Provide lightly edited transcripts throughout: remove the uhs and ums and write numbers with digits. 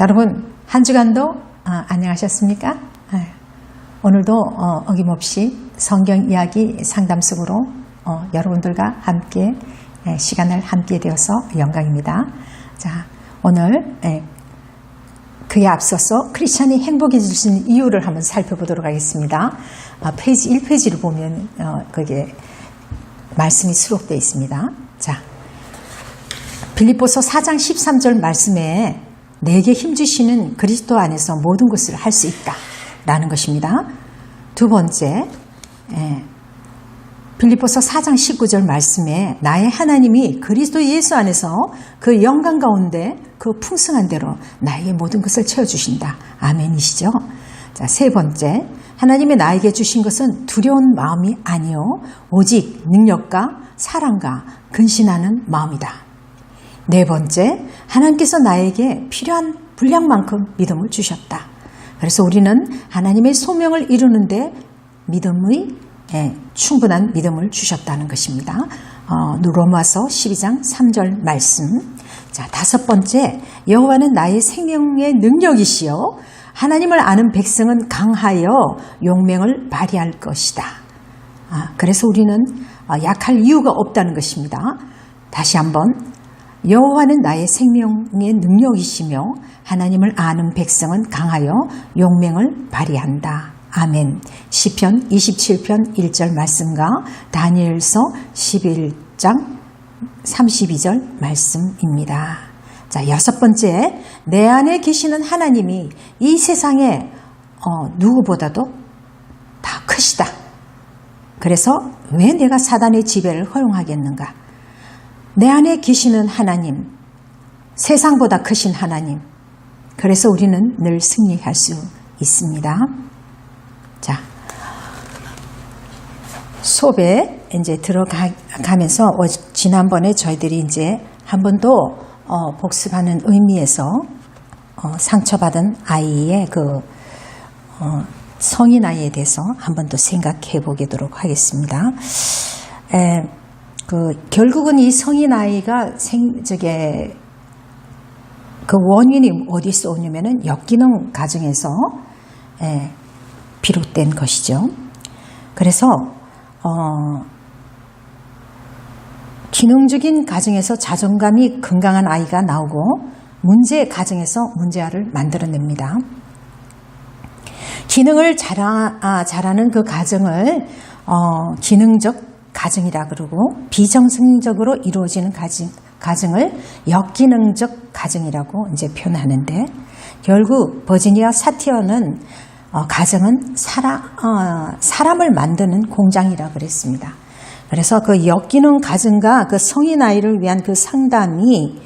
여러분 한 주간도 안녕하셨습니까? 오늘도 어김없이 성경 이야기 상담 속으로 여러분들과 함께 시간을 함께 되어서 영광입니다. 자, 오늘 그에 앞서서 크리스찬이 행복해질 수 있는 이유를 한번 살펴보도록 하겠습니다. 페이지 1페이지를 보면 거기에 말씀이 수록되어 있습니다. 자, 빌립보서 4장 13절 말씀에 내게 힘주시는 그리스도 안에서 모든 것을 할 수 있다 라는 것입니다. 두 번째, 빌립보서 4장 19절 말씀에 나의 하나님이 그리스도 예수 안에서 그 영광 가운데 그 풍성한 대로 나에게 모든 것을 채워주신다. 아멘이시죠? 자, 세 번째, 하나님이 나에게 주신 것은 두려운 마음이 아니요 오직 능력과 사랑과 근신하는 마음이다. 네 번째, 하나님께서 나에게 필요한 분량만큼 믿음을 주셨다. 그래서 우리는 하나님의 소명을 이루는데 믿음의 충분한 믿음을 주셨다는 것입니다. 로마서 12장 3절 말씀. 자, 다섯 번째, 여호와는 나의 생명의 능력이시요 하나님을 아는 백성은 강하여 용맹을 발휘할 것이다. 그래서 우리는 약할 이유가 없다는 것입니다. 다시 한번, 여호와는 나의 생명의 능력이시며 하나님을 아는 백성은 강하여 용맹을 발휘한다. 아멘. 시편 27편 1절 말씀과 다니엘서 11장 32절 말씀입니다. 자, 여섯 번째, 내 안에 계시는 하나님이 이 세상에 누구보다도 다 크시다. 그래서 왜 내가 사단의 지배를 허용하겠는가? 내 안에 계시는 하나님, 세상보다 크신 하나님. 그래서 우리는 늘 승리할 수 있습니다. 자, 수업에 이제 들어가면서 지난번에 저희들이 이제 한 번 더 복습하는 의미에서 상처받은 아이의 성인 아이에 대해서 한 번 더 생각해 보도록 하겠습니다. 결국은 이 성인 아이가 그 원인이 어디서 오냐면은 역기능 가정에서 비롯된 것이죠. 그래서 기능적인 가정에서 자존감이 건강한 아이가 나오고 문제 가정에서 문제아를 만들어냅니다. 기능을 잘하는 그 가정을 기능적 가정이라 그러고 비정상적으로 이루어지는 가정을 역기능적 가정이라고 이제 표현하는데, 결국 버지니아 사티어는 가정은 사람을 만드는 공장이라 그랬습니다. 그래서 그 역기능 가정과 그 성인 아이를 위한 그 상담이,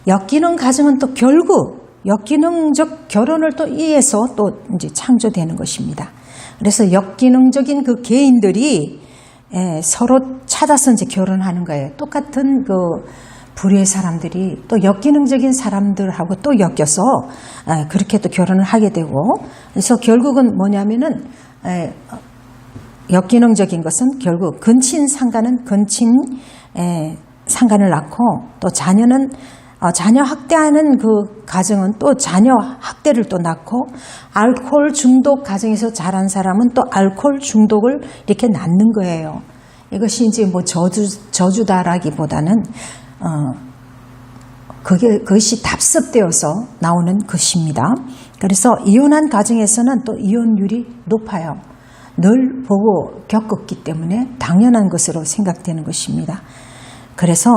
역기능 가정은 또 결국 역기능적 결혼을 또 이해서 또 이제 창조되는 것입니다. 그래서 역기능적인 그 개인들이 서로 찾아서 이제 결혼하는 거예요. 똑같은 그 부류의 사람들이 또 역기능적인 사람들하고 또 엮여서 그렇게 또 결혼을 하게 되고, 그래서 결국은 뭐냐면은 역기능적인 것은 결국 근친 상간은 근친 상간을 낳고, 또 자녀는 자녀 학대하는 그 가정은 또 자녀 학대를 또 낳고, 알코올 중독 가정에서 자란 사람은 또 알코올 중독을 이렇게 낳는 거예요. 이것이 이제 뭐 저주다라기보다는 그것이 답습되어서 나오는 것입니다. 그래서 이혼한 가정에서는 또 이혼율이 높아요. 늘 보고 겪었기 때문에 당연한 것으로 생각되는 것입니다. 그래서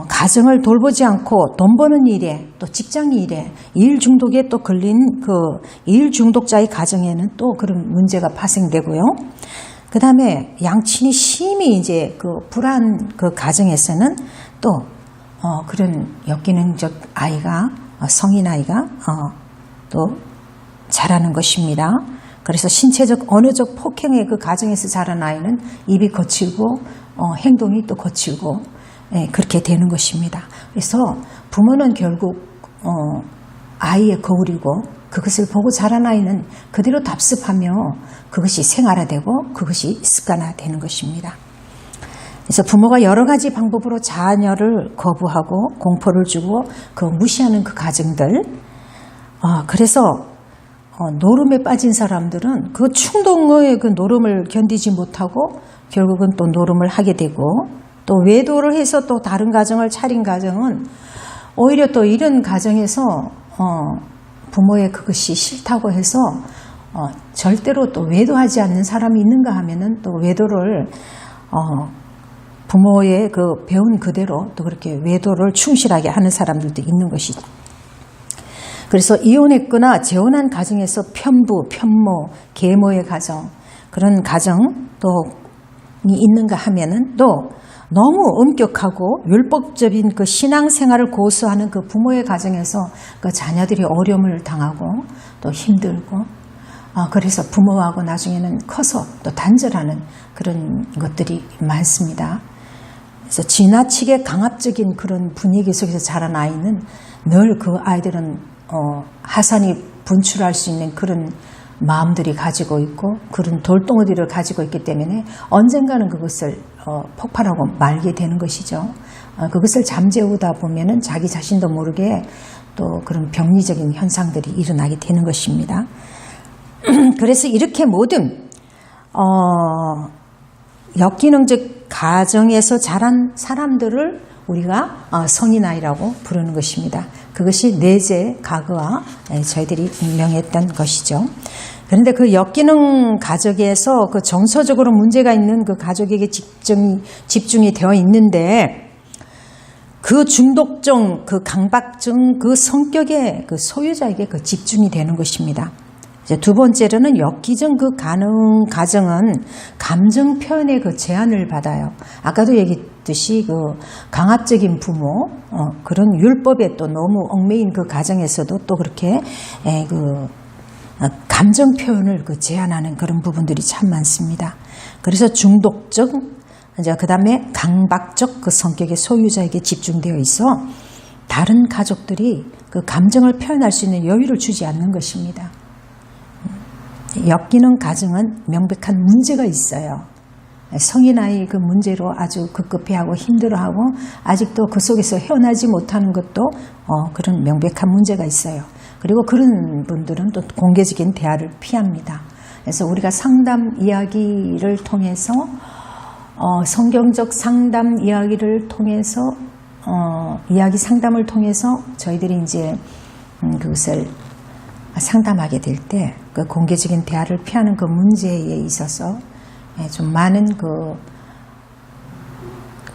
가정을 돌보지 않고 돈 버는 일에, 또 직장 일에, 일 중독에 또 걸린 그 일 중독자의 가정에는 또 그런 문제가 파생되고요. 그 다음에 양친이 심히 이제 그 불안 그 가정에서는 또 그런 역기능적 아이가, 성인 아이가 또 자라는 것입니다. 그래서 신체적, 언어적 폭행의 그 가정에서 자란 아이는 입이 거칠고 행동이 또 거칠고 그렇게 되는 것입니다. 그래서 부모는 결국 아이의 거울이고, 그것을 보고 자란 아이는 그대로 답습하며 그것이 생활화되고 그것이 습관화되는 것입니다. 그래서 부모가 여러 가지 방법으로 자녀를 거부하고 공포를 주고 그 무시하는 그 가정들, 그래서 노름에 빠진 사람들은 그 충동의 그 노름을 견디지 못하고 결국은 또 노름을 하게 되고, 또 외도를 해서 또 다른 가정을 차린 가정은 오히려 또 이런 가정에서 부모의 그것이 싫다고 해서 절대로 또 외도하지 않는 사람이 있는가 하면은 또 외도를 부모의 그 배운 그대로 또 그렇게 외도를 충실하게 하는 사람들도 있는 것이죠. 그래서 이혼했거나 재혼한 가정에서 편부, 편모, 계모의 가정, 그런 가정이 있는가 하면은 또 너무 엄격하고 율법적인 그 신앙생활을 고수하는 그 부모의 가정에서 그 자녀들이 어려움을 당하고 또 힘들고, 그래서 부모하고 나중에는 커서 또 단절하는 그런 것들이 많습니다. 그래서 지나치게 강압적인 그런 분위기 속에서 자란 아이는 늘 그 아이들은 하산이 분출할 수 있는 그런 마음들이 가지고 있고 그런 돌덩어리를 가지고 있기 때문에 언젠가는 그것을 폭발하고 말게 되는 것이죠. 그것을 잠재우다 보면은 자기 자신도 모르게 또 그런 병리적인 현상들이 일어나게 되는 것입니다. 그래서 이렇게 모든 역기능적 가정에서 자란 사람들을 우리가 성인아이라고 부르는 것입니다. 그것이 내재 가그와 저희들이 임명했던 것이죠. 그런데 그 역기능 가족에서 그 정서적으로 문제가 있는 그 가족에게 집중이 되어 있는데, 그 중독증, 그 강박증, 그 성격의 그 소유자에게 그 집중이 되는 것입니다. 이제 두 번째로는 역기능 그 가정은 감정 표현의 그 제한을 받아요. 아까도 얘기했듯이 그 강압적인 부모, 그런 율법에 또 너무 얽매인 그 가정에서도 또 그렇게 그 감정 표현을 그 제한하는 그런 부분들이 참 많습니다. 그래서 중독적, 이제 그 다음에 강박적 그 성격의 소유자에게 집중되어 있어 다른 가족들이 그 감정을 표현할 수 있는 여유를 주지 않는 것입니다. 역기능 가정은 명백한 문제가 있어요. 성인아이 그 문제로 아주 급급해하고 힘들어하고 아직도 그 속에서 헤어나지 못하는 것도 그런 명백한 문제가 있어요. 그리고 그런 분들은 또 공개적인 대화를 피합니다. 그래서 우리가 상담 이야기를 통해서 성경적 상담 이야기를 통해서 이야기 상담을 통해서 저희들이 이제 그것을 상담하게 될 때 그 공개적인 대화를 피하는 그 문제에 있어서 좀 많은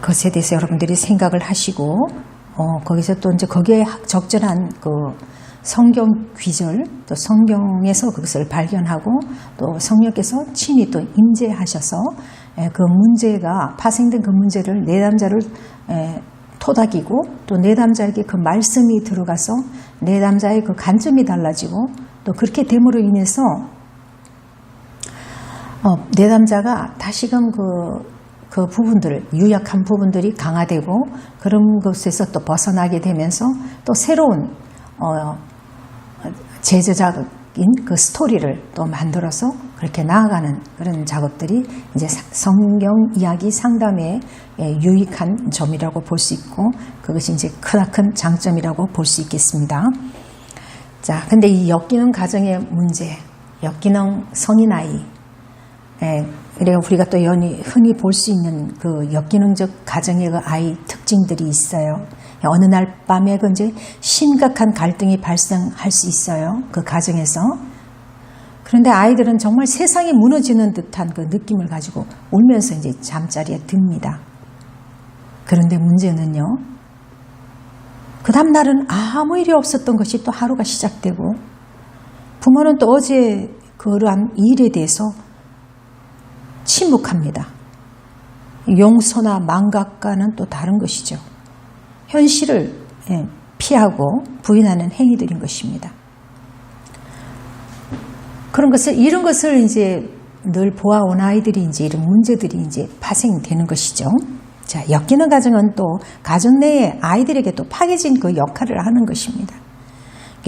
그것에 대해서 여러분들이 생각을 하시고 거기서 또 이제 거기에 적절한 그 성경 귀절, 또 성경에서 그것을 발견하고 또 성령께서 친히 또 임재하셔서 그 문제가 파생된 그 문제를 내담자를 토닥이고 또 내담자에게 그 말씀이 들어가서 내담자의 그 관점이 달라지고 또 그렇게 됨으로 인해서 내담자가 다시금 그 부분들, 유약한 부분들이 강화되고 그런 것에서 또 벗어나게 되면서 또 새로운 제자적인 그 스토리를 또 만들어서 그렇게 나아가는 그런 작업들이 이제 성경 이야기 상담의 유익한 점이라고 볼 수 있고 그것이 이제 크나큰 장점이라고 볼 수 있겠습니다. 자, 근데 이 역기능 가정의 문제, 역기능 성인아이, 그리고 우리가 또 흔히 볼 수 있는 그 역기능적 가정의 그 아이 특징들이 있어요. 어느 날 밤에 그 이제 심각한 갈등이 발생할 수 있어요. 그 가정에서. 그런데 아이들은 정말 세상이 무너지는 듯한 그 느낌을 가지고 울면서 이제 잠자리에 듭니다. 그런데 문제는요, 그 다음 날은 아무 일이 없었던 것이 또 하루가 시작되고 부모는 또 어제 그러한 일에 대해서 침묵합니다. 용서나 망각과는 또 다른 것이죠. 현실을 피하고 부인하는 행위들인 것입니다. 이런 것을 이제 늘 보아온 아이들이 이제 이런 문제들이 이제 파생되는 것이죠. 자, 엮이는 가정은 또 가정 내에 아이들에게 또 파괴적인 그 역할을 하는 것입니다.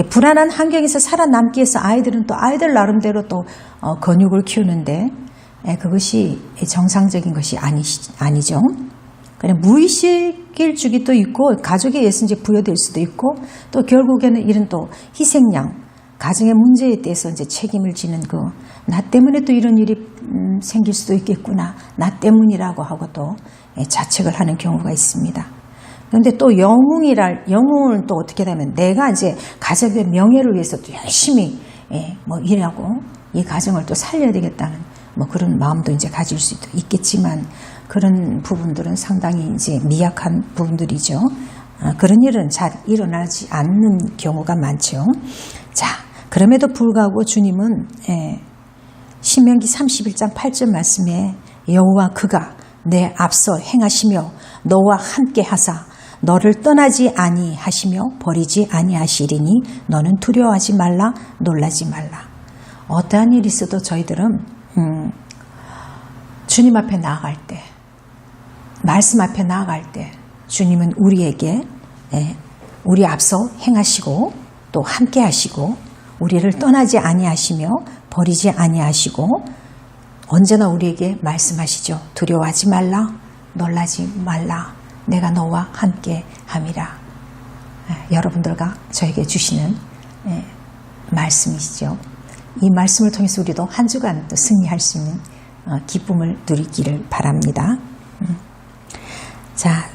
불안한 환경에서 살아남기 위해서 아이들은 또 아이들 나름대로 또 근육을 키우는데 그것이 정상적인 것이 아니죠. 그냥 무의식일 주기도 있고 가족에 의해서 이제 부여될 수도 있고 또 결국에는 이런 또 희생양, 가정의 문제에 대해서 이제 책임을 지는 나 때문에 또 이런 일이 생길 수도 있겠구나. 나 때문이라고 하고 또 자책을 하는 경우가 있습니다. 그런데 또 영웅은 또 어떻게 되면 내가 이제 가족의 명예를 위해서 또 열심히 일하고 이 가정을 또 살려야 되겠다는 그런 마음도 이제 가질 수도 있겠지만 그런 부분들은 상당히 이제 미약한 부분들이죠. 그런 일은 잘 일어나지 않는 경우가 많죠. 자, 그럼에도 불구하고 주님은 신명기 31장 8절 말씀에 여호와 그가 내 앞서 행하시며 너와 함께 하사 너를 떠나지 아니하시며 버리지 아니하시리니 너는 두려워하지 말라 놀라지 말라. 어떠한 일이 있어도 저희들은 주님 앞에 나아갈 때 말씀 앞에 나아갈 때 주님은 우리에게 우리 앞서 행하시고 또 함께 하시고 우리를 떠나지 아니하시며 버리지 아니하시고 언제나 우리에게 말씀하시죠. 두려워하지 말라 놀라지 말라 내가 너와 함께 함이라. 여러분들과 저에게 주시는 말씀이시죠. 이 말씀을 통해서 우리도 한 주간 또 승리할 수 있는 기쁨을 누리기를 바랍니다. 자,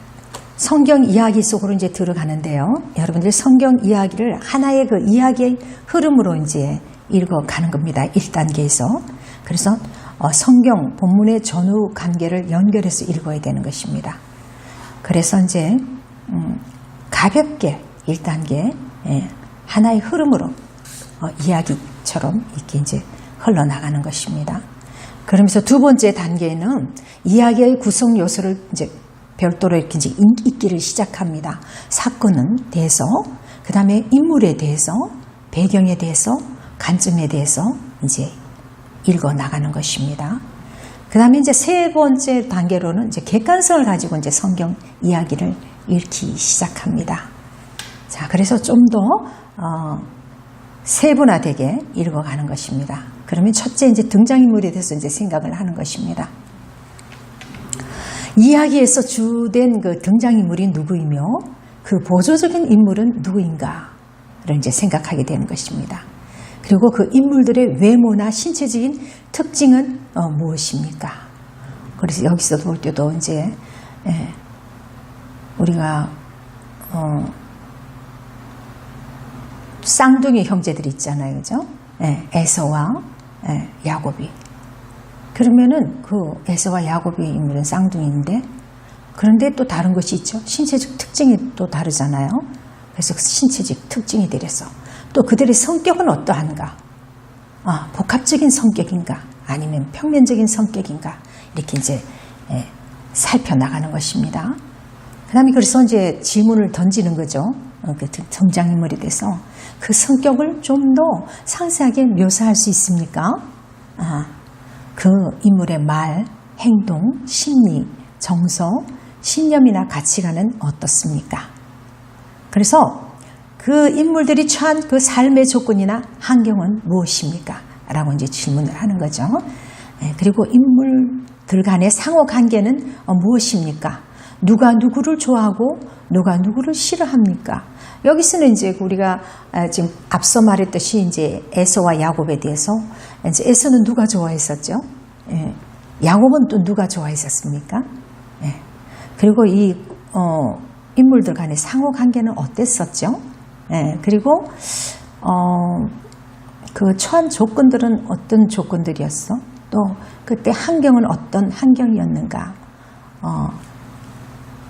성경 이야기 속으로 이제 들어가는데요. 여러분들 성경 이야기를 하나의 그 이야기의 흐름으로 이제 읽어가는 겁니다. 1단계에서. 그래서 성경 본문의 전후 관계를 연결해서 읽어야 되는 것입니다. 그래서 이제 가볍게 1단계 하나의 흐름으로 이야기처럼 이렇게 이제 흘러나가는 것입니다. 그러면서 두 번째 단계는 이야기의 구성 요소를 이제 별도로 이렇게 이제 읽기를 시작합니다. 사건은 대해서, 그 다음에 인물에 대해서, 배경에 대해서, 관점에 대해서 이제 읽어 나가는 것입니다. 그 다음에 이제 세 번째 단계로는 이제 객관성을 가지고 이제 성경 이야기를 읽기 시작합니다. 자, 그래서 좀 더 세분화되게 읽어가는 것입니다. 그러면 첫째 이제 등장인물에 대해서 이제 생각을 하는 것입니다. 이야기에서 주된 그 등장인물이 누구이며 그 보조적인 인물은 누구인가를 이제 생각하게 되는 것입니다. 그리고 그 인물들의 외모나 신체적인 특징은 무엇입니까? 그래서 여기서 볼 때도 이제 우리가 쌍둥이 형제들이 있잖아요, 그죠? 에서와 야곱이. 그러면은 그 에서와 야곱의 인물은 쌍둥이인데, 그런데 또 다른 것이 있죠. 신체적 특징이 또 다르잖아요. 그래서 신체적 특징이 들여서 또 그들의 성격은 어떠한가? 복합적인 성격인가? 아니면 평면적인 성격인가? 이렇게 이제 살펴나가는 것입니다. 그 다음에 그래서 이제 질문을 던지는 거죠. 그 등장인물에 대해서 그 성격을 좀 더 상세하게 묘사할 수 있습니까? 그 인물의 말, 행동, 심리, 정서, 신념이나 가치관은 어떻습니까? 그래서 그 인물들이 처한 그 삶의 조건이나 환경은 무엇입니까? 라고 이제 질문을 하는 거죠. 그리고 인물들 간의 상호 관계는 무엇입니까? 누가 누구를 좋아하고 누가 누구를 싫어합니까? 여기서는 이제 우리가 지금 앞서 말했듯이 이제 에서와 야곱에 대해서 이제 에서는 누가 좋아했었죠? 야곱은 또 누가 좋아했었습니까? 그리고 이 인물들 간의 상호 관계는 어땠었죠? 그리고 그 처한 조건들은 어떤 조건들이었어? 또 그때 환경은 어떤 환경이었는가?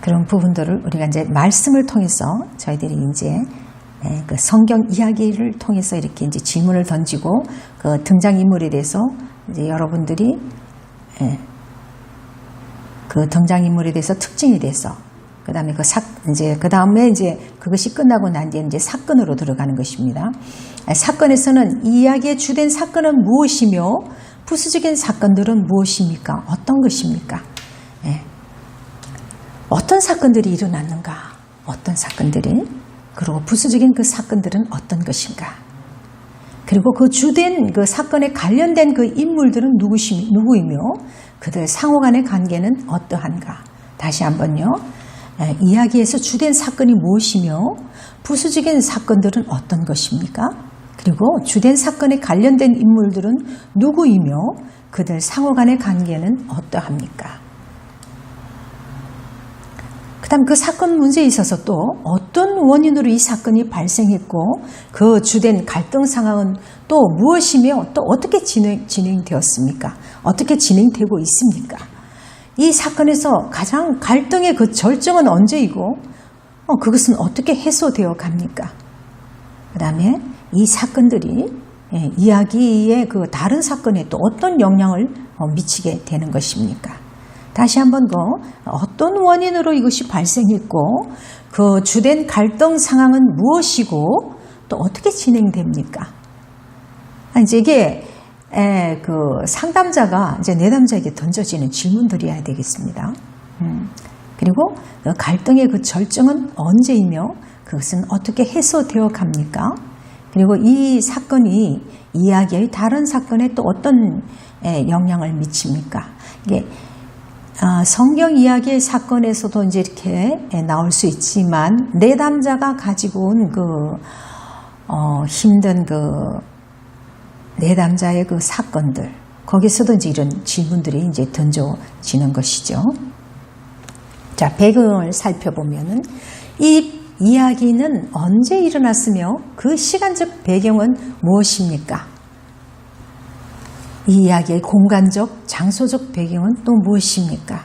그런 부분들을 우리가 이제 말씀을 통해서 저희들이 이제 그 성경 이야기를 통해서 이렇게 이제 질문을 던지고 그 등장인물에 대해서 이제 여러분들이 그 등장인물에 대해서 특징에 대해서 그다음에 그다음에 이제 그것이 끝나고 난 뒤에 이제 사건으로 들어가는 것입니다. 사건에서는 이 이야기의 주된 사건은 무엇이며 부수적인 사건들은 무엇입니까? 어떤 것입니까? 어떤 사건들이 일어났는가? 어떤 사건들이? 그리고 부수적인 그 사건들은 어떤 것인가? 그리고 그 주된 그 사건에 관련된 그 인물들은 누구이며 그들 상호 간의 관계는 어떠한가? 다시 한번요. 이야기에서 주된 사건이 무엇이며 부수적인 사건들은 어떤 것입니까? 그리고 주된 사건에 관련된 인물들은 누구이며 그들 상호 간의 관계는 어떠합니까? 그 다음 그 사건 문제에 있어서 또 어떤 원인으로 이 사건이 발생했고 그 주된 갈등 상황은 또 무엇이며 또 어떻게 진행되었습니까? 어떻게 진행되고 있습니까? 이 사건에서 가장 갈등의 그 절정은 언제이고 그것은 어떻게 해소되어 갑니까? 그 다음에 이 사건들이 이야기의 그 다른 사건에 또 어떤 영향을 미치게 되는 것입니까? 다시 한번 어떤 원인으로 이것이 발생했고 그 주된 갈등 상황은 무엇이고 또 어떻게 진행됩니까? 이제 이게 그 상담자가 이제 내담자에게 던져지는 질문들이어야 되겠습니다. 그리고 그 갈등의 그 절정은 언제이며 그것은 어떻게 해소되어 갑니까? 그리고 이 사건이 이야기의 다른 사건에 또 어떤 영향을 미칩니까? 이게 성경 이야기의 사건에서도 이제 이렇게 나올 수 있지만 내담자가 가지고 온 그 힘든 그 내담자의 그 사건들 거기서도 이제 이런 질문들이 이제 던져지는 것이죠. 자, 배경을 살펴보면은 이 이야기는 언제 일어났으며 그 시간적 배경은 무엇입니까? 이 이야기의 공간적, 장소적 배경은 또 무엇입니까?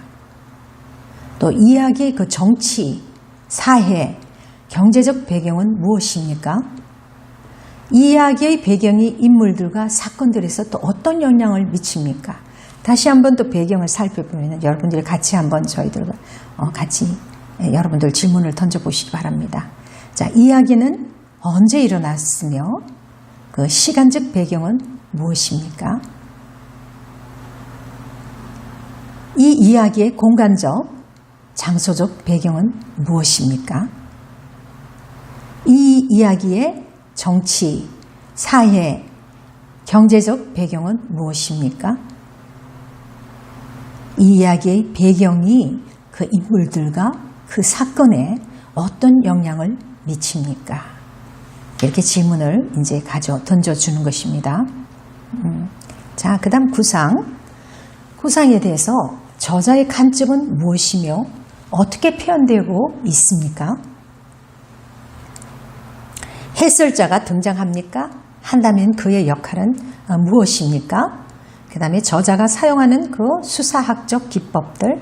또 이야기의 그 정치, 사회, 경제적 배경은 무엇입니까? 이 이야기의 배경이 인물들과 사건들에서 또 어떤 영향을 미칩니까? 다시 한번 또 배경을 살펴보면 여러분들이 같이 한번 저희들과 같이 여러분들 질문을 던져보시기 바랍니다. 자, 이야기는 언제 일어났으며 그 시간적 배경은 무엇입니까? 이 이야기의 공간적, 장소적 배경은 무엇입니까? 이 이야기의 정치, 사회, 경제적 배경은 무엇입니까? 이 이야기의 배경이 그 인물들과 그 사건에 어떤 영향을 미칩니까? 이렇게 질문을 이제 던져주는 것입니다. 자, 그 다음 구상에 대해서 저자의 관점은 무엇이며 어떻게 표현되고 있습니까? 해설자가 등장합니까? 한다면 그의 역할은 무엇입니까? 그 다음에 저자가 사용하는 그 수사학적 기법들,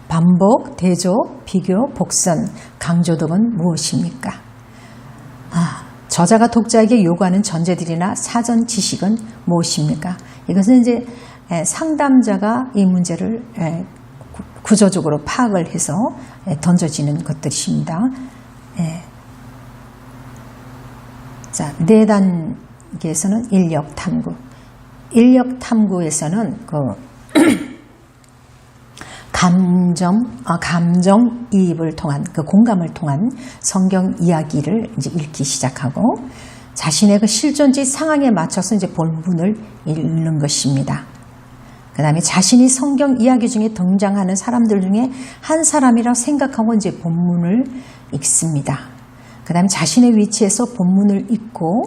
반복, 대조, 비교, 복선, 강조 등은 무엇입니까? 저자가 독자에게 요구하는 전제들이나 사전 지식은 무엇입니까? 이것은 이제 상담자가 이 문제를 구조적으로 파악을 해서 던져지는 것들입니다. 자, 네 단계에서는 인력 탐구. 인력 탐구에서는 그 감정이입을 통한 그 공감을 통한 성경 이야기를 이제 읽기 시작하고 자신의 그 실존지 상황에 맞춰서 이제 본문을 읽는 것입니다. 그 다음에 자신이 성경 이야기 중에 등장하는 사람들 중에 한 사람이라 생각하고 이제 본문을 읽습니다. 그 다음에 자신의 위치에서 본문을 읽고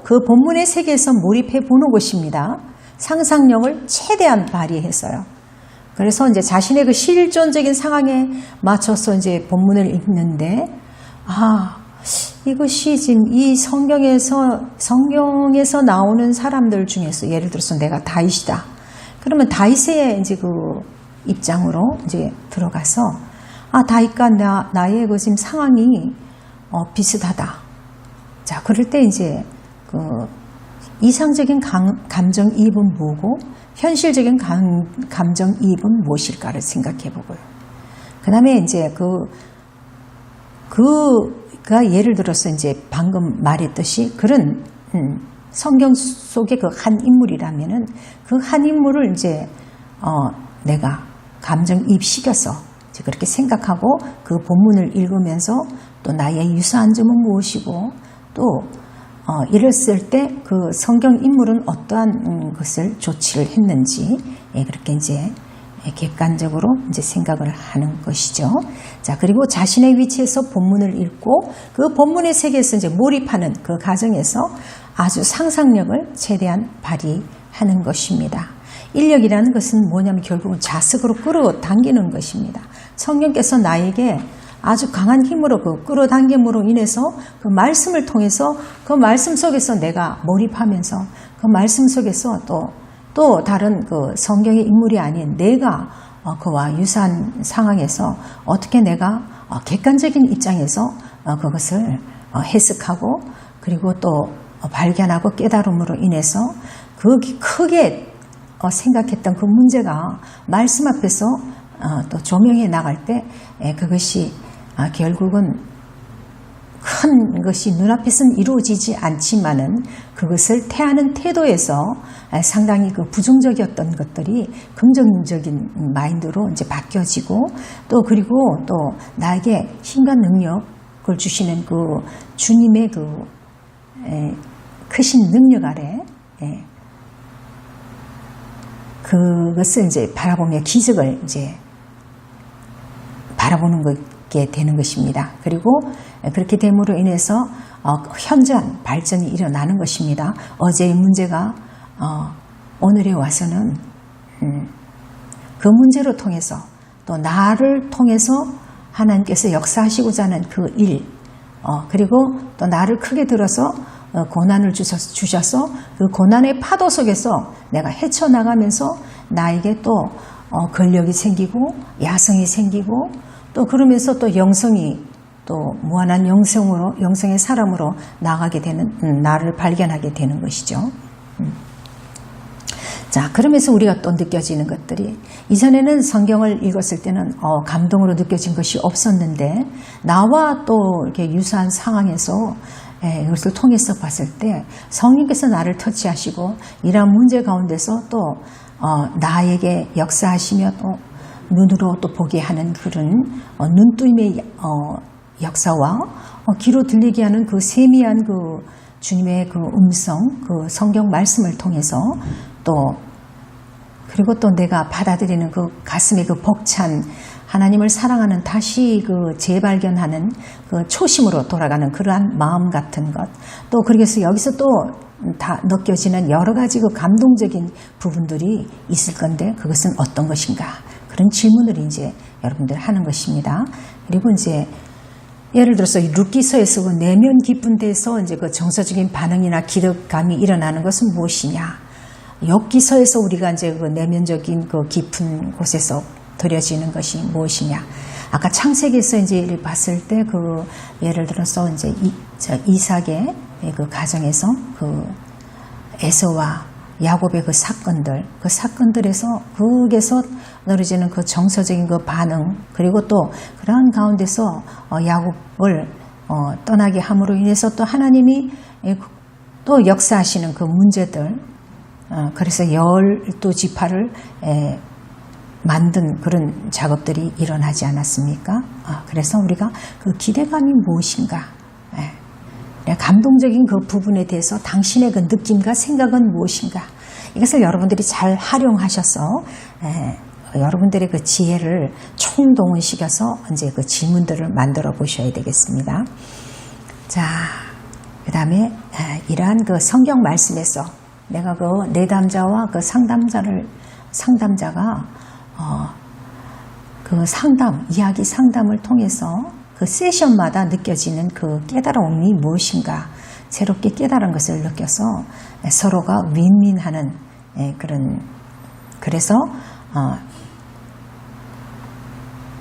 그 본문의 세계에서 몰입해 보는 것입니다. 상상력을 최대한 발휘해서요. 그래서 이제 자신의 그 실존적인 상황에 맞춰서 이제 본문을 읽는데, 이것이 지금 이 성경에서 나오는 사람들 중에서 예를 들어서 내가 다윗이다. 그러면 다윗의 이제 그 입장으로 이제 들어가서, 다윗과 나의 그 지금 상황이 비슷하다. 자, 그럴 때 이제 그 이상적인 감정이입은 뭐고 현실적인 감정이입은 무엇일까를 생각해 보고요. 그 다음에 이제 그가 예를 들어서 이제 방금 말했듯이 그런 성경 속의 그 한 인물이라면은 그 한 인물을 이제 내가 감정이입시켜서 이제 그렇게 생각하고 그 본문을 읽으면서 또 나의 유사한 점은 무엇이고 또 이랬을 때 그 성경 인물은 어떠한 것을 조치를 했는지 그렇게 이제 객관적으로 이제 생각을 하는 것이죠. 자, 그리고 자신의 위치에서 본문을 읽고 그 본문의 세계에서 이제 몰입하는 그 과정에서 아주 상상력을 최대한 발휘하는 것입니다. 인력이라는 것은 뭐냐면 결국은 자석으로 끌어당기는 것입니다. 성령께서 나에게 아주 강한 힘으로 그 끌어당김으로 인해서 그 말씀을 통해서 그 말씀 속에서 내가 몰입하면서 그 말씀 속에서 또 다른 그 성경의 인물이 아닌 내가 그와 유사한 상황에서 어떻게 내가 객관적인 입장에서 그것을 해석하고 그리고 또 발견하고 깨달음으로 인해서 그 크게 생각했던 그 문제가 말씀 앞에서 또 조명해 나갈 때 그것이 결국은 큰 것이 눈앞에서는 이루어지지 않지만은 그것을 태하는 태도에서 상당히 그 부정적이었던 것들이 긍정적인 마인드로 이제 바뀌어지고 또 그리고 또 나에게 힘과 능력을 주시는 그 주님의 그 크신 능력 아래 그것을 이제 바라보며 기적을 이제 바라보는 게 되는 것입니다. 그리고 그렇게 됨으로 인해서 현저한 발전이 일어나는 것입니다. 어제의 문제가 오늘에 와서는 그 문제로 통해서 또 나를 통해서 하나님께서 역사하시고자 하는 그 일 그리고 또 나를 크게 들어서 고난을 주셔서 그 고난의 파도 속에서 내가 헤쳐나가면서 나에게 또 권력이 생기고 야성이 생기고 또 그러면서 또 영성이 또 무한한 영성의 사람으로 나가게 되는 나를 발견하게 되는 것이죠. 자, 그러면서 우리가 또 느껴지는 것들이 이전에는 성경을 읽었을 때는 감동으로 느껴진 것이 없었는데 나와 또 이렇게 유사한 상황에서 이것을 통해서 봤을 때 성령께서 나를 터치하시고 이러한 문제 가운데서 또 나에게 역사하시며 또 눈으로 또 보게 하는 그런 눈뜨임의 역사와 귀로 들리게 하는 그 세미한 그 주님의 그 음성, 그 성경 말씀을 통해서 또 그리고 또 내가 받아들이는 그 가슴의 그 벅찬 하나님을 사랑하는 다시 그 재발견하는 그 초심으로 돌아가는 그러한 마음 같은 것 또 그래서 여기서 또 다 느껴지는 여러 가지 그 감동적인 부분들이 있을 건데 그것은 어떤 것인가 그런 질문을 이제 여러분들 하는 것입니다. 그리고 이제 예를 들어서 룻기서에서 그 내면 깊은 데서 이제 그 정서적인 반응이나 기득감이 일어나는 것은 무엇이냐? 욥기서에서 우리가 이제 그 내면적인 그 깊은 곳에서 드려지는 것이 무엇이냐? 아까 창세기에서 이제 봤을 때 그 예를 들어서 이제 이삭의 그 가정에서 그 에서와 야곱의 그 사건들에서 거기에서 느껴지는 그 정서적인 그 반응 그리고 또 그러한 가운데서 야곱을 떠나게 함으로 인해서 또 하나님이 또 역사하시는 그 문제들 그래서 12지파를 만든 그런 작업들이 일어나지 않았습니까? 그래서 우리가 그 기대감이 무엇인가? 감동적인 그 부분에 대해서 당신의 그 느낌과 생각은 무엇인가? 이것을 여러분들이 잘 활용하셔서 여러분들의 그 지혜를 총동원시켜서 이제 그 질문들을 만들어 보셔야 되겠습니다. 자, 그 다음에 이러한 그 성경 말씀에서 내가 그 내담자와 그 상담자가 그 이야기 상담을 통해서 그 세션마다 느껴지는 그 깨달음이 무엇인가 새롭게 깨달은 것을 느껴서 서로가 윈윈하는 그래서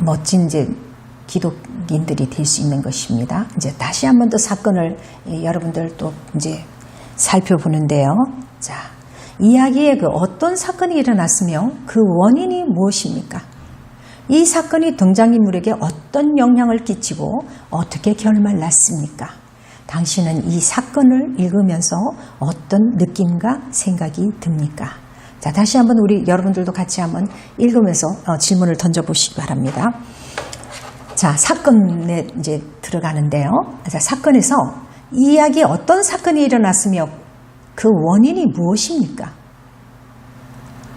멋진 이제 기독인들이 될 수 있는 것입니다. 이제 다시 한 번 더 사건을 여러분들 또 이제 살펴보는데요. 자, 이야기에 그 어떤 사건이 일어났으며 그 원인이 무엇입니까? 이 사건이 등장인물에게 어떤 영향을 끼치고 어떻게 결말 났습니까? 당신은 이 사건을 읽으면서 어떤 느낌과 생각이 듭니까? 자, 다시 한번 우리 여러분들도 같이 한번 읽으면서 질문을 던져보시기 바랍니다. 자, 사건에 이제 들어가는데요. 자, 사건에서 이 이야기에 어떤 사건이 일어났으며 그 원인이 무엇입니까?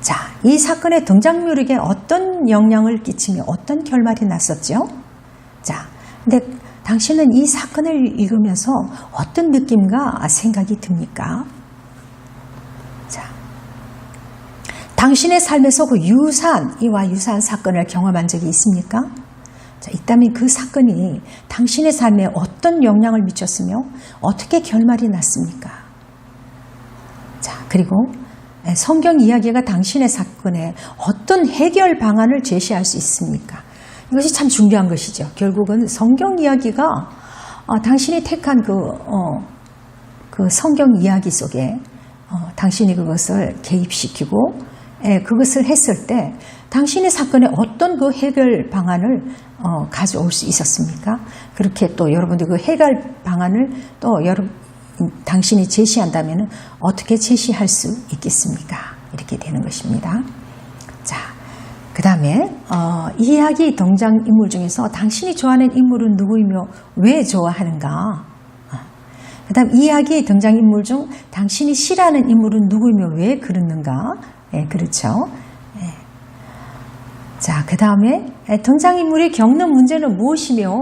자, 이 사건의 등장인물에게 어떤 어떤 영향을 끼치며 어떤 결말이 났었죠? 자, 근데 당신은 이 사건을 읽으면서 어떤 느낌과 생각이 듭니까? 자, 당신의 삶에서 그 이와 유사한 사건을 경험한 적이 있습니까? 자, 있다면 그 사건이 당신의 삶에 어떤 영향을 미쳤으며 어떻게 결말이 났습니까? 자, 그리고 성경 이야기가 당신의 사건에 어떤 해결 방안을 제시할 수 있습니까? 이것이 참 중요한 것이죠. 결국은 성경 이야기가 당신이 택한 그 성경 이야기 속에 당신이 그것을 개입시키고 그것을 했을 때 당신의 사건에 어떤 그 해결 방안을 가져올 수 있었습니까? 그렇게 또 여러분들 그 해결 방안을 또 당신이 제시한다면 어떻게 제시할 수 있겠습니까? 이렇게 되는 것입니다. 자, 그 다음에 이 이야기 등장인물 중에서 당신이 좋아하는 인물은 누구이며 왜 좋아하는가? 그 다음 이 이야기 등장인물 중 당신이 싫어하는 인물은 누구이며 왜 그러는가? 그렇죠. 자, 그 다음에 등장인물이 겪는 문제는 무엇이며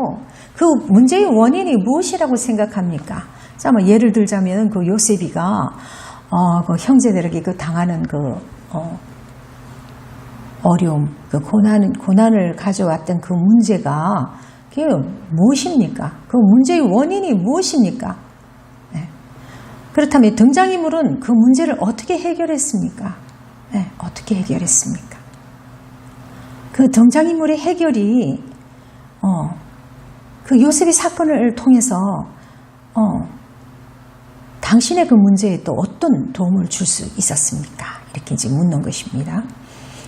그 문제의 원인이 무엇이라고 생각합니까? 자, 뭐 예를 들자면 그 요셉이가 그 형제들에게 그 당하는 그 어려움, 그 고난을 가져왔던 그 문제가 그게 무엇입니까? 그 문제의 원인이 무엇입니까? 그렇다면 등장인물은 그 문제를 어떻게 해결했습니까? 어떻게 해결했습니까? 그 등장인물의 해결이 그 요셉의 사건을 통해서 당신의 그 문제에 또 어떤 도움을 줄 수 있었습니까? 이렇게 이제 묻는 것입니다.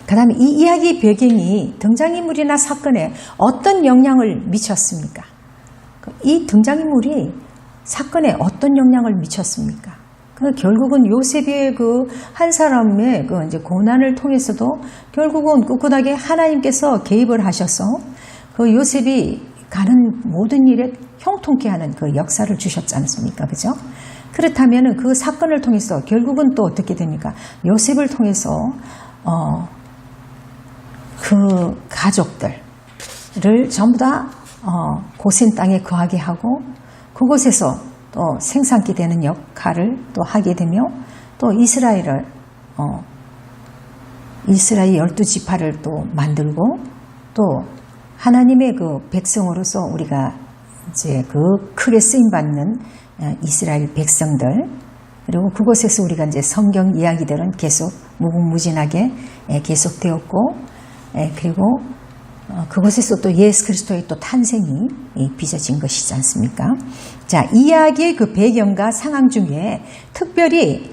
그 다음에 이 이야기 배경이 등장인물이나 사건에 어떤 영향을 미쳤습니까? 이 등장인물이 사건에 어떤 영향을 미쳤습니까? 결국은 요셉의 그 한 사람의 그 이제 고난을 통해서도 결국은 꿋꿋하게 하나님께서 개입을 하셔서 그 요셉이 가는 모든 일에 형통케 하는 그 역사를 주셨지 않습니까? 그죠? 그렇다면 그 사건을 통해서 결국은 또 어떻게 됩니까? 요셉을 통해서 그 가족들을 전부 다 고센 땅에 거하게 하고 그곳에서 또 생산케 되는 역할을 또 하게 되며 또 이스라엘 12지파를 또 만들고 또 하나님의 그 백성으로서 우리가 이제 그 크게 쓰임받는 이스라엘 백성들 그리고 그곳에서 우리가 이제 성경 이야기들은 계속 무궁무진하게 계속되었고 그리고 그곳에서 또 예수 그리스도의 또 탄생이 빚어진 것이지 않습니까? 자, 이야기의 그 배경과 상황 중에 특별히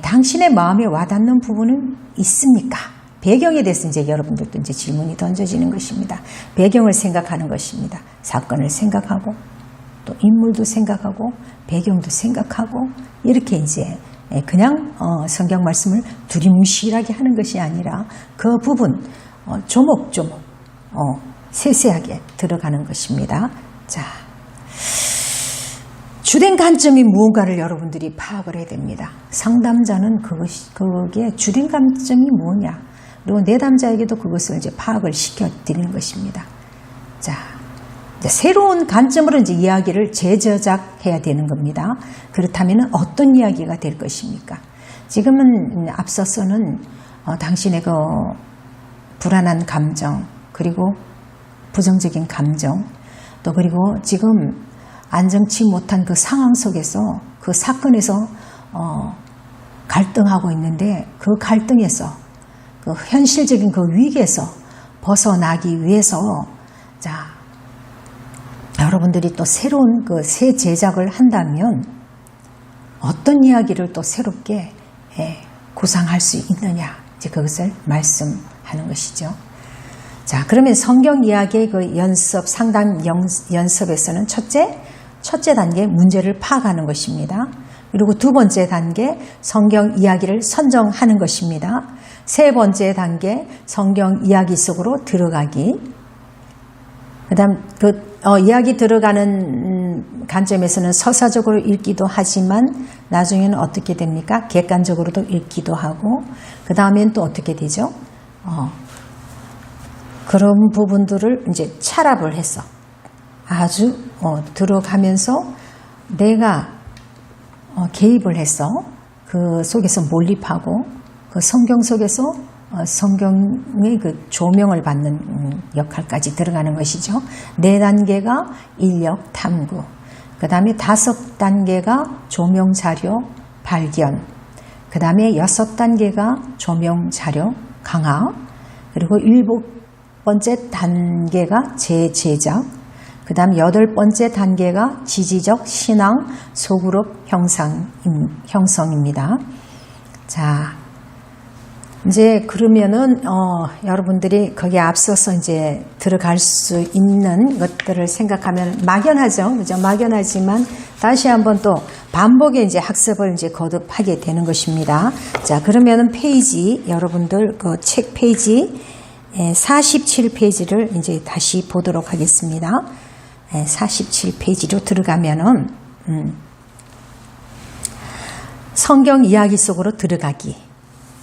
당신의 마음에 와닿는 부분은 있습니까? 배경에 대해서 이제 여러분들도 이제 질문이 던져지는 것입니다. 배경을 생각하는 것입니다. 사건을 생각하고 또 인물도 생각하고 배경도 생각하고 이렇게 이제 그냥 성경 말씀을 두리뭉실하게 하는 것이 아니라 그 부분 조목조목 세세하게 들어가는 것입니다. 자, 주된 관점이 무언가를 여러분들이 파악을 해야 됩니다. 상담자는 그게 주된 관점이 뭐냐, 그리고 내담자에게도 그것을 이제 파악을 시켜드리는 것입니다. 자, 이제 새로운 관점으로 이제 이야기를 재제작해야 되는 겁니다. 그렇다면 어떤 이야기가 될 것입니까? 지금은 앞서서는 당신의 그 불안한 감정, 그리고 부정적인 감정, 또 그리고 지금 안정치 못한 그 상황 속에서 그 사건에서 갈등하고 있는데 그 갈등에서 그 현실적인 그 위기에서 벗어나기 위해서 자, 여러분들이 또 새로운 그 새 제작을 한다면 어떤 이야기를 또 새롭게 구상할 수 있느냐, 이제 그것을 말씀하는 것이죠. 자, 그러면 성경 이야기의 그 상담 연습에서는 첫째 단계 문제를 파악하는 것입니다. 그리고 두 번째 단계 성경 이야기를 선정하는 것입니다. 세 번째 단계 성경 이야기 속으로 들어가기. 그다음 이야기 들어가는 관점에서는 서사적으로 읽기도 하지만 나중에는 어떻게 됩니까? 객관적으로도 읽기도 하고 그 다음엔 또 어떻게 되죠? 그런 부분들을 이제 차랍을 했어. 아주 들어가면서 내가 개입을 해서 그 속에서 몰입하고 그 성경 속에서 성경의 그 조명을 받는 역할까지 들어가는 것이죠. 4단계가 인력 탐구, 그 다음에 5단계가 조명 자료 발견, 그 다음에 6단계가 조명 자료 강화, 그리고 7번째 단계가 재제작, 그 다음 8번째 단계가 지지적 신앙 소그룹 형성입니다. 자, 이제 그러면은 여러분들이 거기에 앞서서 이제 들어갈 수 있는 것들을 생각하면 막연하죠, 그죠? 막연하지만 다시 한번 또 반복의 이제 학습을 이제 거듭하게 되는 것입니다. 자, 그러면은 페이지 여러분들 그 책 페이지 47페이지를 이제 다시 보도록 하겠습니다. 47페이지로 들어가면은 성경 이야기 속으로 들어가기.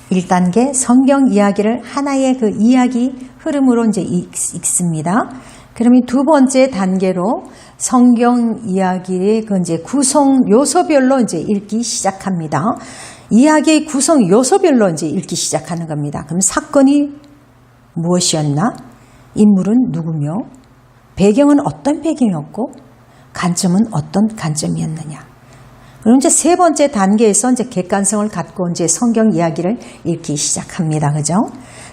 1단계 성경 이야기를 하나의 그 이야기 흐름으로 이제 읽습니다. 그러면 2번째 단계로 성경 이야기의 그 이제 구성 요소별로 이제 읽기 시작합니다. 이야기의 구성 요소별로 이제 읽기 시작하는 겁니다. 그럼 사건이 무엇이었나? 인물은 누구며? 배경은 어떤 배경이었고? 관점은 어떤 관점이었느냐? 그럼 이제 3번째 단계에서 이제 객관성을 갖고 이제 성경 이야기를 읽기 시작합니다. 그죠?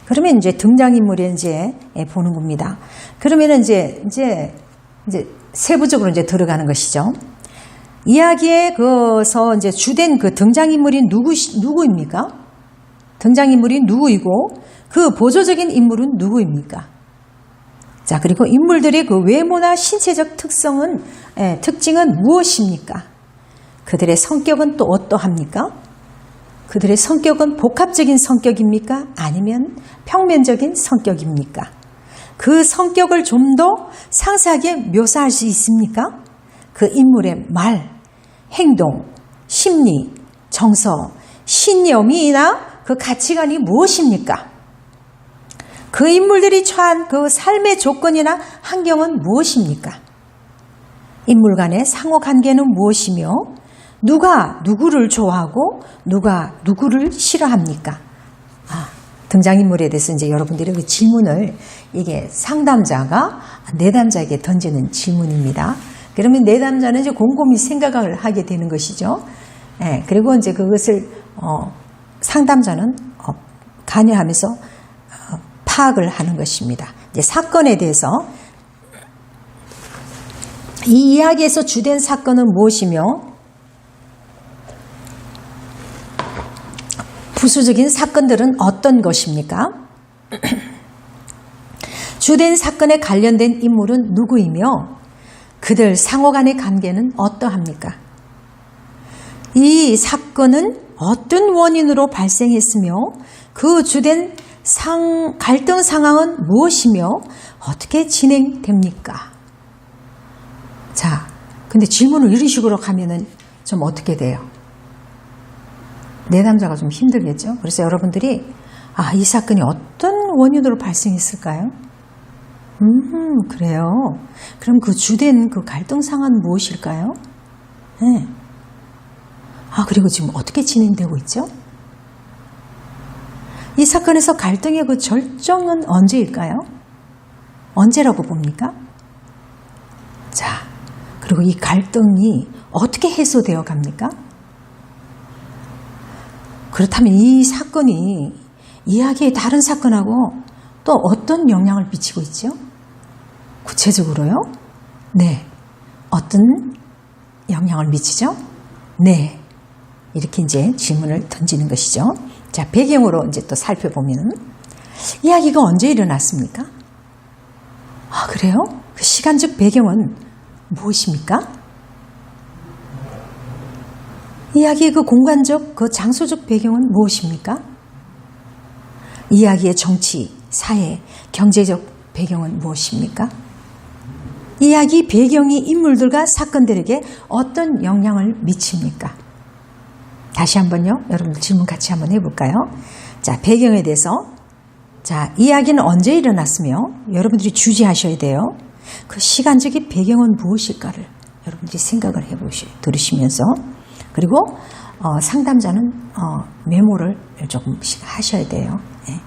그러면 이제 등장인물에 이제 보는 겁니다. 그러면 이제 세부적으로 이제 들어가는 것이죠. 이야기에 그서 이제 주된 그 등장인물이 누구입니까? 등장인물이 누구이고 그 보조적인 인물은 누구입니까? 자, 그리고 인물들의 그 외모나 신체적 특징은 무엇입니까? 그들의 성격은 또 어떠합니까? 그들의 성격은 복합적인 성격입니까? 아니면 평면적인 성격입니까? 그 성격을 좀 더 상세하게 묘사할 수 있습니까? 그 인물의 말, 행동, 심리, 정서, 신념이나 그 가치관이 무엇입니까? 그 인물들이 처한 그 삶의 조건이나 환경은 무엇입니까? 인물 간의 상호관계는 무엇이며 누가 누구를 좋아하고 누가 누구를 싫어합니까? 등장인물에 대해서 이제 여러분들이 그 질문을 이게 상담자가 내담자에게 던지는 질문입니다. 그러면 내담자는 이제 곰곰이 생각을 하게 되는 것이죠. 그리고 이제 그것을 상담자는 관여하면서 파악을 하는 것입니다. 이제 사건에 대해서 이 이야기에서 주된 사건은 무엇이며 부수적인 사건들은 어떤 것입니까? 주된 사건에 관련된 인물은 누구이며 그들 상호 간의 관계는 어떠합니까? 이 사건은 어떤 원인으로 발생했으며 그 주된 갈등 상황은 무엇이며 어떻게 진행됩니까? 자, 근데 질문을 이런 식으로 하면은 좀 어떻게 돼요? 내담자가 좀 힘들겠죠? 그래서 여러분들이 이 사건이 어떤 원인으로 발생했을까요? 그래요. 그럼 그 주된 그 갈등 상황은 무엇일까요? 네. 그리고 지금 어떻게 진행되고 있죠? 이 사건에서 갈등의 그 절정은 언제일까요? 언제라고 봅니까? 자, 그리고 이 갈등이 어떻게 해소되어 갑니까? 그렇다면 이 사건이 이야기의 다른 사건하고 또 어떤 영향을 미치고 있죠? 구체적으로요? 네. 어떤 영향을 미치죠? 네. 이렇게 이제 질문을 던지는 것이죠. 자, 배경으로 이제 또 살펴보면 이야기가 언제 일어났습니까? 그래요? 그 시간적 배경은 무엇입니까? 이야기의 그 공간적, 그 장소적 배경은 무엇입니까? 이야기의 정치, 사회, 경제적 배경은 무엇입니까? 이야기 배경이 인물들과 사건들에게 어떤 영향을 미칩니까? 다시 한번요. 여러분들 질문 같이 한번 해볼까요? 자, 배경에 대해서 자, 이야기는 언제 일어났으며 여러분들이 주지하셔야 돼요. 그 시간적인 배경은 무엇일까를 여러분들이 생각을 들으시면서 그리고 상담자는 메모를 조금씩 하셔야 돼요. 네.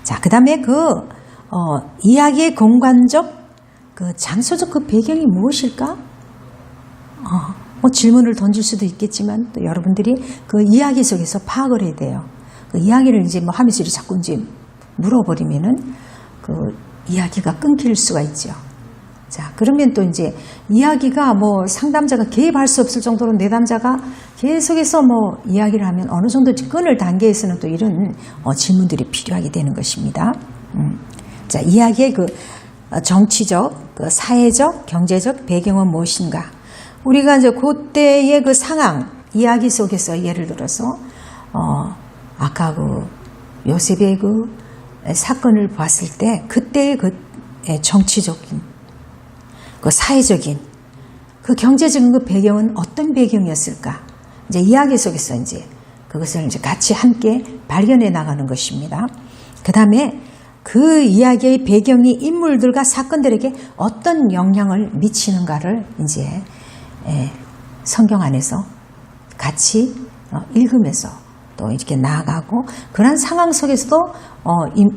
자, 그 다음에 이야기의 공간적 장소적 그 배경이 무엇일까? 뭐 질문을 던질 수도 있겠지만 또 여러분들이 그 이야기 속에서 파악을 해야 돼요. 그 이야기를 이제 뭐 하면서 자꾸 이제 물어버리면은 그 이야기가 끊길 수가 있죠. 자, 그러면 또 이제 이야기가 뭐 상담자가 개입할 수 없을 정도로 내담자가 계속해서 뭐 이야기를 하면 어느 정도 끊을 단계에서는 또 이런 질문들이 필요하게 되는 것입니다. 자, 이야기의 그 정치적, 그 사회적, 경제적 배경은 무엇인가? 우리가 이제 그때의 그 상황, 이야기 속에서 예를 들어서 아까 그 요셉의 그 사건을 봤을 때 그때의 그 정치적인, 그 사회적인, 그 경제적인 그 배경은 어떤 배경이었을까? 이제 이야기 속에서 이제 그것을 이제 같이 함께 발견해 나가는 것입니다. 그 다음에 그 이야기의 배경이 인물들과 사건들에게 어떤 영향을 미치는가를 이제 성경 안에서 같이 읽으면서 또 이렇게 나아가고 그런 상황 속에서도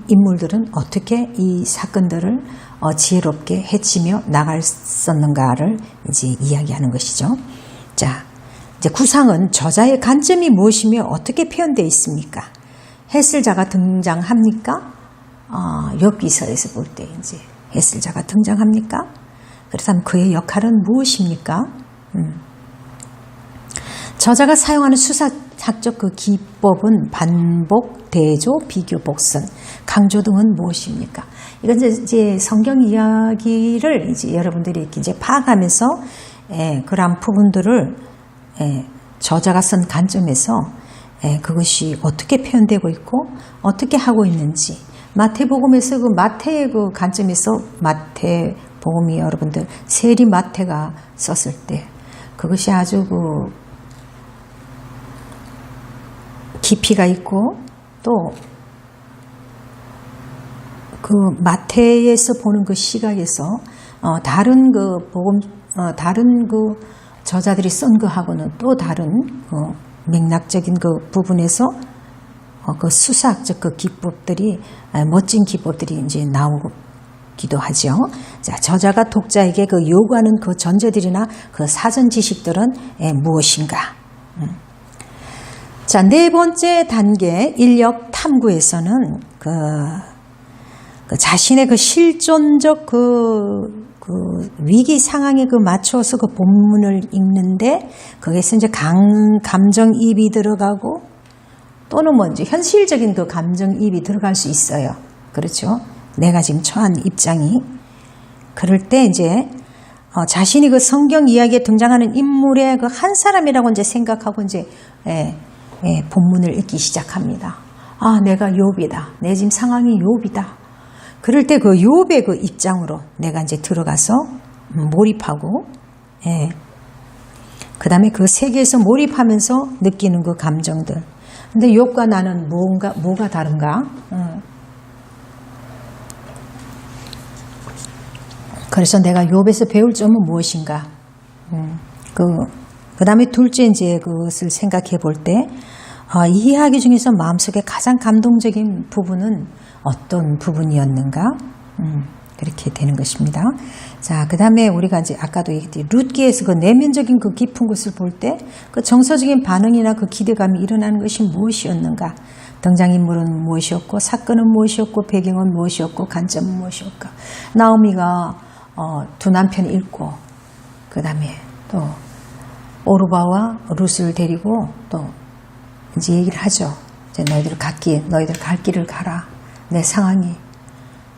인물들은 어떻게 이 사건들을 지혜롭게 헤치며 나갔었는가를 이제 이야기하는 것이죠. 자, 이제 구상은 저자의 관점이 무엇이며 어떻게 표현되어 있습니까? 해설자가 등장합니까? 욥기서에서 볼 때 이제 해설자가 등장합니까? 그렇다면 그의 역할은 무엇입니까? 저자가 사용하는 수사학적 그 기법은 반복, 대조, 비교, 복선, 강조 등은 무엇입니까? 이건 이제 성경 이야기를 이제 여러분들이 이렇게 이제 파악하면서 그러한 부분들을 저자가 쓴 관점에서 그것이 어떻게 표현되고 있고 어떻게 하고 있는지 마태복음에서 그 마태의 그 관점에서 마태복음이 여러분들 세리 마태가 썼을 때 그것이 아주 그 깊이가 있고 또 그 마태에서 보는 그 시각에서 다른 그 복음 다른 그 저자들이 쓴 거하고는 또 다른 맥락적인 그 부분에서 그 수사학적 그 기법들이 멋진 기법들이 이제 나오기도 하죠. 자, 저자가 독자에게 그 요구하는 그 전제들이나 그 사전 지식들은 무엇인가? 자, 네 번째 단계 인력 탐구에서는 그 자신의 그 실존적 그 위기 상황에 그 맞춰서 그 본문을 읽는데 거기서 이제 감정이입이 들어가고 또는 뭐 이제 현실적인 그 감정이입이 들어갈 수 있어요. 그렇죠? 내가 지금 처한 입장이. 그럴 때 이제 자신이 그 성경 이야기에 등장하는 인물의 그 한 사람이라고 이제 생각하고 이제 본문을 읽기 시작합니다. 아, 내가 욥이다. 내 지금 상황이 욥이다. 그럴 때 그 욥의 그 입장으로 내가 이제 들어가서 몰입하고, 그 다음에 그 세계에서 몰입하면서 느끼는 그 감정들. 근데 욥과 나는 뭐가 다른가? 그래서 내가 욥에서 배울 점은 무엇인가? 그 다음에 둘째 이제 그것을 생각해 볼 때, 이 이야기 중에서 마음속에 가장 감동적인 부분은 어떤 부분이었는가? 그렇게 되는 것입니다. 자, 그 다음에 우리가 이제 아까도 얘기했듯이 룻기에서 그 내면적인 그 깊은 것을 볼 때 그 정서적인 반응이나 그 기대감이 일어나는 것이 무엇이었는가? 등장인물은 무엇이었고, 사건은 무엇이었고, 배경은 무엇이었고, 관점은 무엇이었고. 나오미가 두 남편을 잃고, 그 다음에 또 오르바와 룻을 데리고 또 이제 얘기를 하죠. 이제 너희들 갈 길을 가라. 내 상황이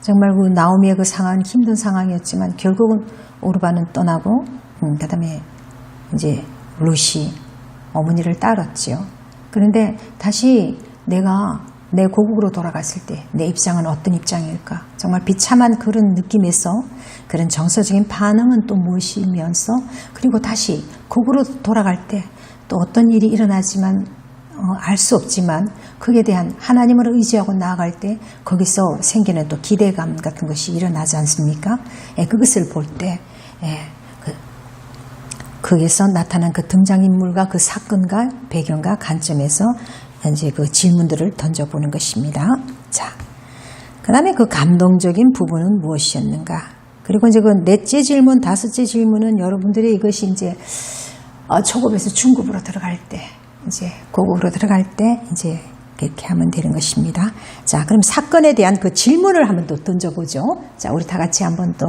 정말 그 나오미의 그 상황은 힘든 상황이었지만 결국은 오르바는 떠나고 그 다음에 이제 룻이 어머니를 따랐지요. 그런데 다시 내가 내 고국으로 돌아갔을 때 내 입장은 어떤 입장일까? 정말 비참한 그런 느낌에서 그런 정서적인 반응은 또 무엇이면서 그리고 다시 고국으로 돌아갈 때 또 어떤 일이 일어나지만 알 수 없지만 거기에 대한 하나님을 의지하고 나아갈 때 거기서 생기는 또 기대감 같은 것이 일어나지 않습니까? 그것을 볼 때 거기서 나타난 그 등장인물과 그 사건과 배경과 관점에서 이제 그 질문들을 던져보는 것입니다. 자, 그 다음에 그 감동적인 부분은 무엇이었는가? 그리고 이제 그 넷째 질문, 다섯째 질문은 여러분들이 이것이 이제 초급에서 중급으로 들어갈 때, 이제 고급으로 들어갈 때 이제 그렇게 하면 되는 것입니다. 자, 그럼 사건에 대한 그 질문을 한번 또 던져보죠. 자, 우리 다 같이 한번 또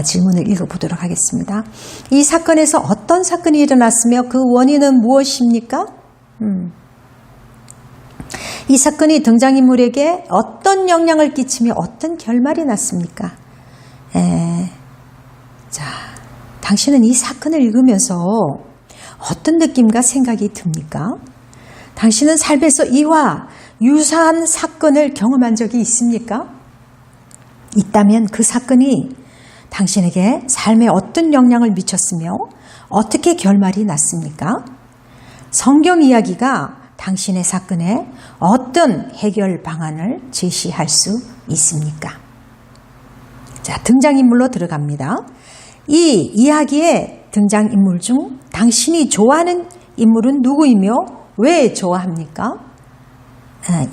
질문을 읽어보도록 하겠습니다. 이 사건에서 어떤 사건이 일어났으며 그 원인은 무엇입니까? 이 사건이 등장인물에게 어떤 영향을 끼치며 어떤 결말이 났습니까? 자, 당신은 이 사건을 읽으면서 어떤 느낌과 생각이 듭니까? 당신은 삶에서 이와 유사한 사건을 경험한 적이 있습니까? 있다면 그 사건이 당신에게 삶에 어떤 영향을 미쳤으며 어떻게 결말이 났습니까? 성경 이야기가 당신의 사건에 어떤 해결 방안을 제시할 수 있습니까? 자, 등장인물로 들어갑니다. 이 이야기의 등장인물 중 당신이 좋아하는 인물은 누구이며 왜 좋아합니까?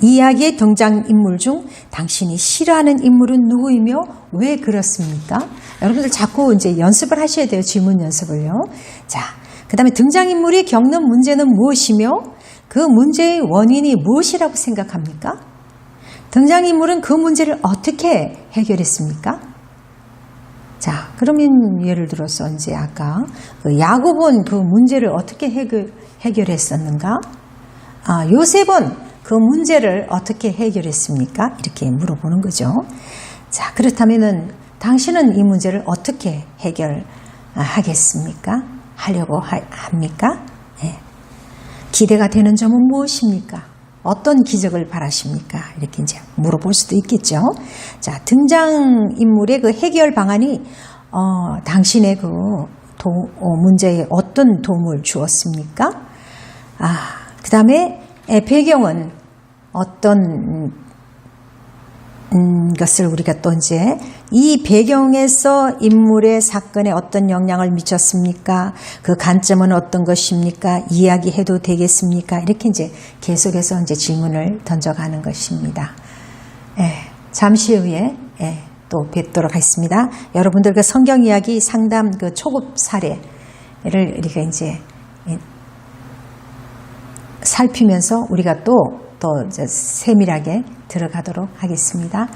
이 이야기의 등장인물 중 당신이 싫어하는 인물은 누구이며 왜 그렇습니까? 여러분들 자꾸 이제 연습을 하셔야 돼요. 질문 연습을요. 자, 그 다음에 등장인물이 겪는 문제는 무엇이며 그 문제의 원인이 무엇이라고 생각합니까? 등장인물은 그 문제를 어떻게 해결했습니까? 자, 그러면 예를 들어서 이제 아까 그 야곱은 그 문제를 어떻게 해결했었는가? 요셉은 그 문제를 어떻게 해결했습니까? 이렇게 물어보는 거죠. 자, 그렇다면은 당신은 이 문제를 어떻게 해결하겠습니까? 하려고 합니까? 네. 기대가 되는 점은 무엇입니까? 어떤 기적을 바라십니까? 이렇게 이제 물어볼 수도 있겠죠. 자, 등장인물의 그 해결 방안이 당신의 그 문제에 어떤 도움을 주었습니까? 그 다음에 배경은 어떤 것을 우리가 또 이제 이 배경에서 인물의 사건에 어떤 영향을 미쳤습니까? 그 관점은 어떤 것입니까? 이야기해도 되겠습니까? 이렇게 이제 계속해서 이제 질문을 던져가는 것입니다. 잠시 후에 또 뵙도록 하겠습니다. 여러분들 그 성경 이야기 상담 그 초급 사례를 우리가 이제 살피면서 우리가 또 세밀하게 들어가도록 하겠습니다.